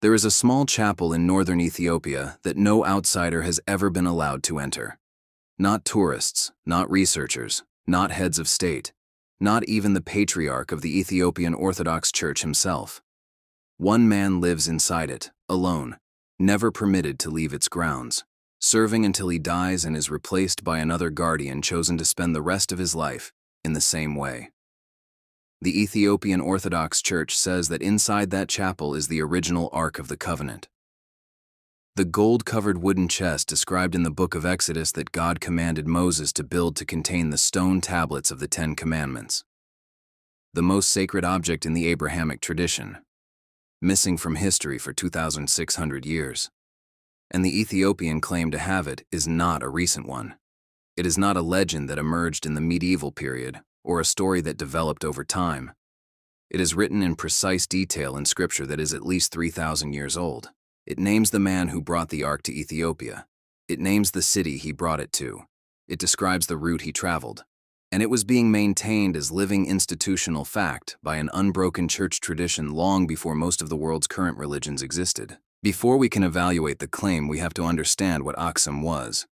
There is a small chapel in northern Ethiopia that no outsider has ever been allowed to enter. Not tourists, not researchers, not heads of state, not even the patriarch of the Ethiopian Orthodox Church himself. One man lives inside it, alone, never permitted to leave its grounds, serving until he dies and is replaced by another guardian chosen to spend the rest of his life in the same way. The Ethiopian Orthodox Church says that inside that chapel is the original Ark of the Covenant. The gold-covered wooden chest described in the book of Exodus that God commanded Moses to build to contain the stone tablets of the Ten Commandments. The most sacred object in the Abrahamic tradition, missing from history for 2,600 years. And the Ethiopian claim to have it is not a recent one. It is not a legend that emerged in the medieval period, or a story that developed over time. It is written in precise detail in scripture that is at least 3,000 years old. It names the man who brought the ark to Ethiopia. It names the city he brought it to. It describes the route he traveled. And it was being maintained as living institutional fact by an unbroken church tradition long before most of the world's current religions existed. Before we can evaluate the claim, we have to understand what Aksum was,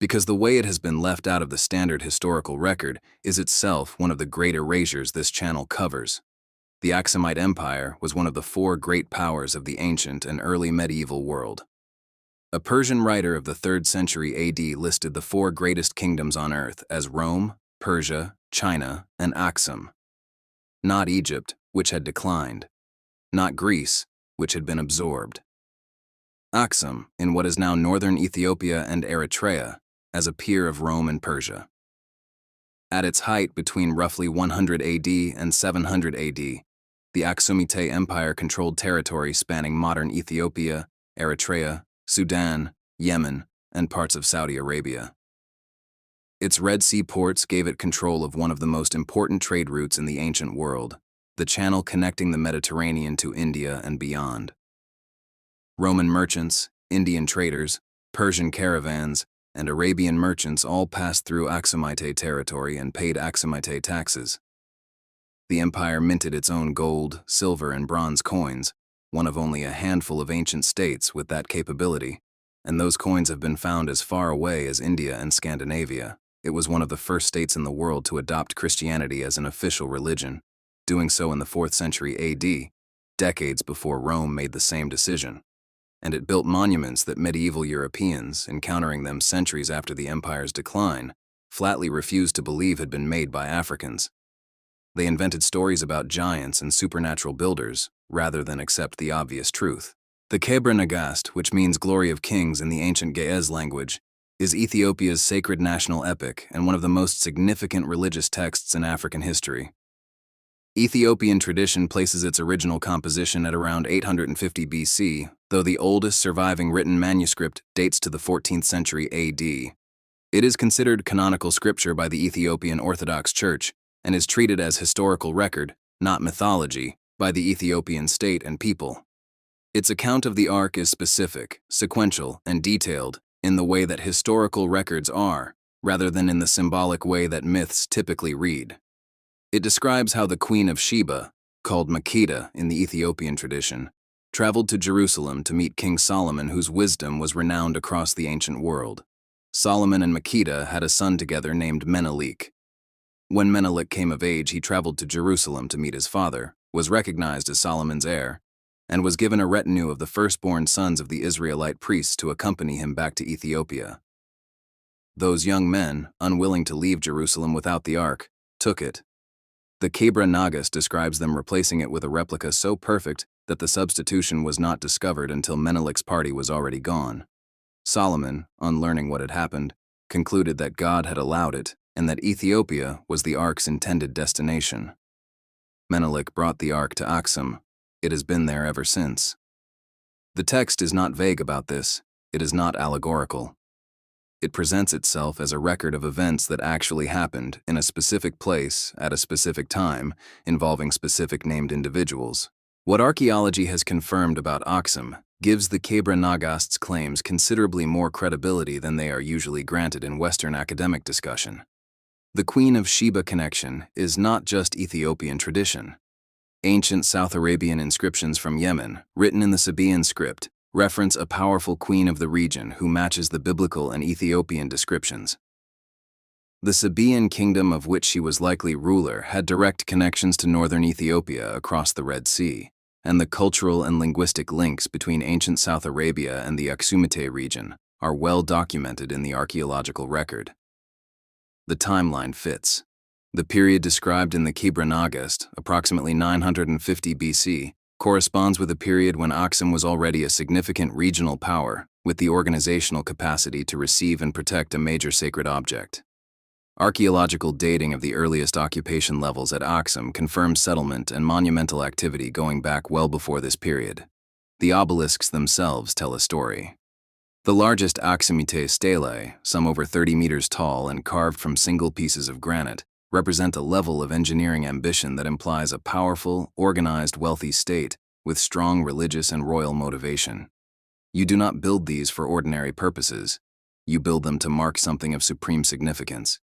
because the way it has been left out of the standard historical record is itself one of the great erasures this channel covers. The Aksumite Empire was one of the four great powers of the ancient and early medieval world. A Persian writer of the 3rd century AD listed the four greatest kingdoms on earth as Rome, Persia, China, and Aksum. Not Egypt, which had declined. Not Greece, which had been absorbed. Aksum, in what is now northern Ethiopia and Eritrea, as a peer of Rome and Persia. At its height between roughly 100 AD and 700 AD, the Aksumite Empire controlled territory spanning modern Ethiopia, Eritrea, Sudan, Yemen, and parts of Saudi Arabia. Its Red Sea ports gave it control of one of the most important trade routes in the ancient world, the channel connecting the Mediterranean to India and beyond. Roman merchants, Indian traders, Persian caravans, and Arabian merchants all passed through Aksumite territory and paid Aksumite taxes. The empire minted its own gold, silver, and bronze coins, one of only a handful of ancient states with that capability, and those coins have been found as far away as India and Scandinavia. It was one of the first states in the world to adopt Christianity as an official religion, doing so in the 4th century AD, decades before Rome made the same decision. And it built monuments that medieval Europeans, encountering them centuries after the empire's decline, flatly refused to believe had been made by Africans. They invented stories about giants and supernatural builders, rather than accept the obvious truth. The Kebra Nagast, which means glory of kings in the ancient Ge'ez language, is Ethiopia's sacred national epic and one of the most significant religious texts in African history. Ethiopian tradition places its original composition at around 850 BC, though the oldest surviving written manuscript dates to the 14th century AD. It is considered canonical scripture by the Ethiopian Orthodox Church and is treated as historical record, not mythology, by the Ethiopian state and people. Its account of the Ark is specific, sequential, and detailed in the way that historical records are, rather than in the symbolic way that myths typically read. It describes how the Queen of Sheba, called Makeda in the Ethiopian tradition, traveled to Jerusalem to meet King Solomon, whose wisdom was renowned across the ancient world. Solomon and Makeda had a son together named Menelik. When Menelik came of age, he traveled to Jerusalem to meet his father, was recognized as Solomon's heir, and was given a retinue of the firstborn sons of the Israelite priests to accompany him back to Ethiopia. Those young men, unwilling to leave Jerusalem without the ark, took it. The Kebra Nagast describes them replacing it with a replica so perfect that the substitution was not discovered until Menelik's party was already gone. Solomon, on learning what had happened, concluded that God had allowed it and that Ethiopia was the ark's intended destination. Menelik brought the ark to Aksum. It has been there ever since. The text is not vague about this. It is not allegorical. It presents itself as a record of events that actually happened in a specific place at a specific time, involving specific named individuals. What archaeology has confirmed about Aksum gives the Kebra Nagast's claims considerably more credibility than they are usually granted in Western academic discussion. The Queen of Sheba connection is not just Ethiopian tradition. Ancient South Arabian inscriptions from Yemen, written in the Sabaean script, reference a powerful queen of the region who matches the biblical and Ethiopian descriptions. The Sabaean kingdom of which she was likely ruler had direct connections to northern Ethiopia across the Red Sea, and the cultural and linguistic links between ancient South Arabia and the Aksumite region are well documented in the archaeological record. The timeline fits. The period described in the Kebra Nagast, approximately 950 BC, corresponds with a period when Aksum was already a significant regional power, with the organizational capacity to receive and protect a major sacred object. Archaeological dating of the earliest occupation levels at Aksum confirms settlement and monumental activity going back well before this period. The obelisks themselves tell a story. The largest Aksumite stelae, some over 30 meters tall and carved from single pieces of granite, represent a level of engineering ambition that implies a powerful, organized, wealthy state with strong religious and royal motivation. You do not build these for ordinary purposes. You build them to mark something of supreme significance.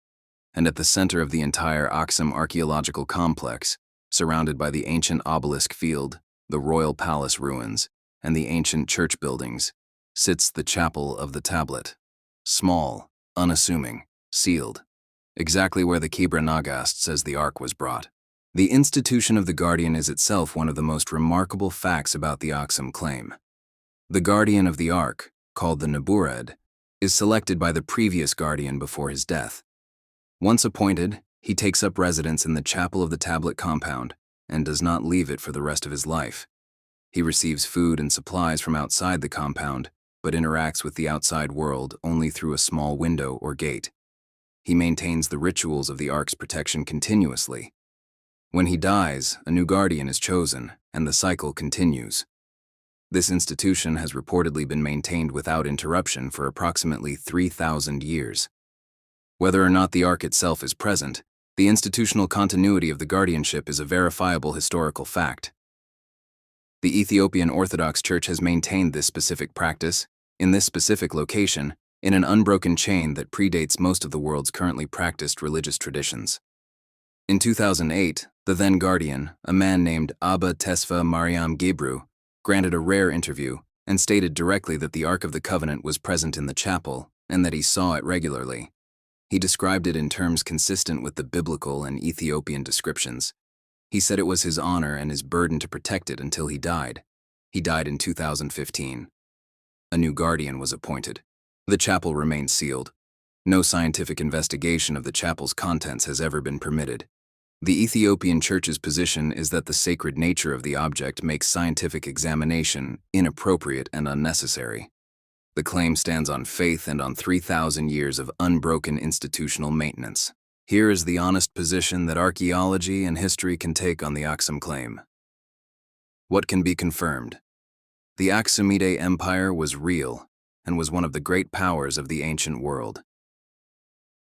And at the center of the entire Aksum archaeological complex, surrounded by the ancient obelisk field, the royal palace ruins, and the ancient church buildings, sits the chapel of the tablet. Small, unassuming, sealed, exactly where the Kebra Nagast says the ark was brought. The institution of the guardian is itself one of the most remarkable facts about the Aksum claim. The guardian of the ark, called the Nabured, is selected by the previous guardian before his death. Once appointed, he takes up residence in the chapel of the tablet compound and does not leave it for the rest of his life. He receives food and supplies from outside the compound, but interacts with the outside world only through a small window or gate. He maintains the rituals of the ark's protection continuously. When he dies, a new guardian is chosen, and the cycle continues. This institution has reportedly been maintained without interruption for approximately 3,000 years. Whether or not the ark itself is present, the institutional continuity of the guardianship is a verifiable historical fact. The Ethiopian Orthodox Church has maintained this specific practice, in this specific location, in an unbroken chain that predates most of the world's currently practiced religious traditions. In 2008, the then guardian, a man named Abba Tesfa Mariam Gebru, granted a rare interview and stated directly that the Ark of the Covenant was present in the chapel and that he saw it regularly. He described it in terms consistent with the biblical and Ethiopian descriptions. He said it was his honor and his burden to protect it until he died. He died in 2015. A new guardian was appointed. The chapel remains sealed. No scientific investigation of the chapel's contents has ever been permitted. The Ethiopian Church's position is that the sacred nature of the object makes scientific examination inappropriate and unnecessary. The claim stands on faith and on 3,000 years of unbroken institutional maintenance. Here is the honest position that archaeology and history can take on the Aksum claim. What can be confirmed? The Aksumite Empire was real and was one of the great powers of the ancient world.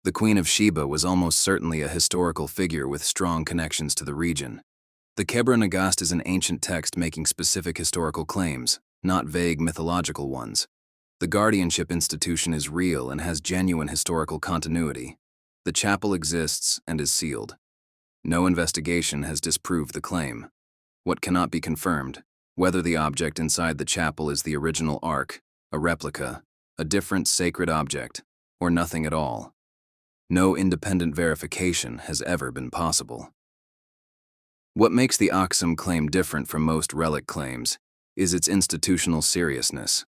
The Queen of Sheba was almost certainly a historical figure with strong connections to the region. The Kebra Nagast is an ancient text making specific historical claims, not vague mythological ones. The guardianship institution is real and has genuine historical continuity. The chapel exists and is sealed. No investigation has disproved the claim. What cannot be confirmed? Whether the object inside the chapel is the original ark, a replica, a different sacred object, or nothing at all. No independent verification has ever been possible. What makes the Aksum claim different from most relic claims is its institutional seriousness.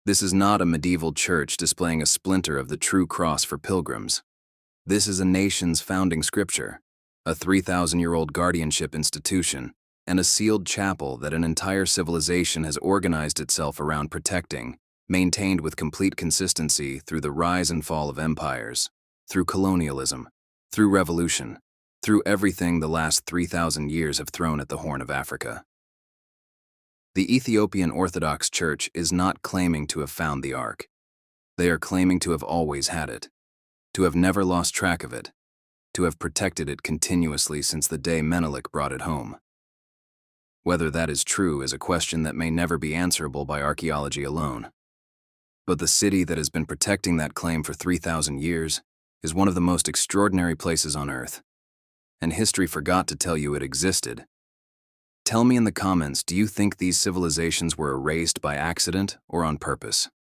This is not a medieval church displaying a splinter of the true cross for pilgrims. This is a nation's founding scripture, a 3,000-year-old guardianship institution, and a sealed chapel that an entire civilization has organized itself around protecting, maintained with complete consistency through the rise and fall of empires, through colonialism, through revolution, through everything the last 3,000 years have thrown at the Horn of Africa. The Ethiopian Orthodox Church is not claiming to have found the ark. They are claiming to have always had it, to have never lost track of it, to have protected it continuously since the day Menelik brought it home. Whether that is true is a question that may never be answerable by archaeology alone. But the city that has been protecting that claim for 3,000 years is one of the most extraordinary places on Earth. And history forgot to tell you it existed. Tell me in the comments, do you think these civilizations were erased by accident or on purpose?